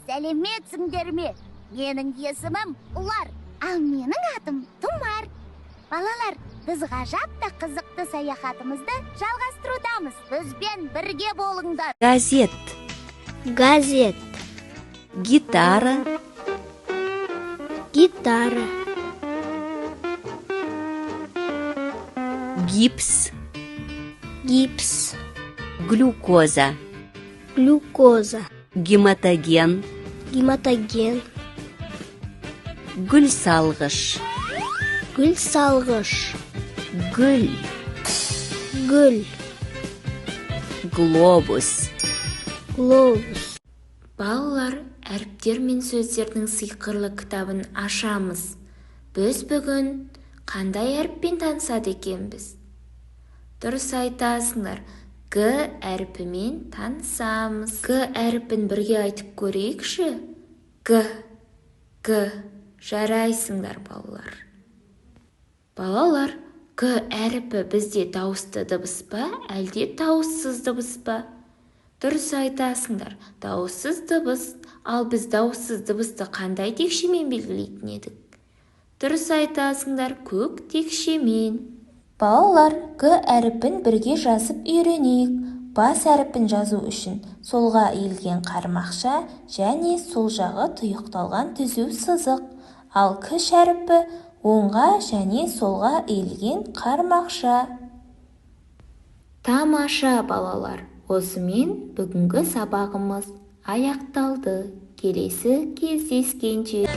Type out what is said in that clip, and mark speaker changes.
Speaker 1: Сәлеметсіңдер ме? Менің есімім Ұлар, ал менің атым Тұмар. Балалар, біз ғажап та қызықты саяхатымызды жалғастырудамыз. Бізбен бірге болыңдар.
Speaker 2: Газет. Гитара. Гипс. Глюкоза. Гематоген. Гүл салғыш. Гүл. Глобус.
Speaker 3: Балалар, әріптер мен сөздердің сиқырлы кітабын ашамыз. Біз бүгін қандай әріппен танысады екенбіз? Дұрыс айтасыңдар. Г әріпімен танысамыз. Г әріпін бірге айтып көрейікші? Г. Жарайсыңдар, балалар. Балалар, Г әріпі бізде дауысты дыбыс па, әлде дауыссыз дыбыс па? Дұрыс айтасыңдар, дауыссыз дыбыс. Ал біз дауыссыз дыбысты қандай текшемен белгілейтін едік? Дұрыс айтасыңдар, көк текшемен. Балалар, Г әріпін бірге жазып үйренейік. Бас әріпін жазу үшін солға иілген қармақша және сол жағы тұйықталған түзу сызық. Ал кіш әріпі оңға және солға иілген қармақша. Тамаша, балалар. Осымен бүгінгі сабағымыз аяқталды. Келесі кездескенше.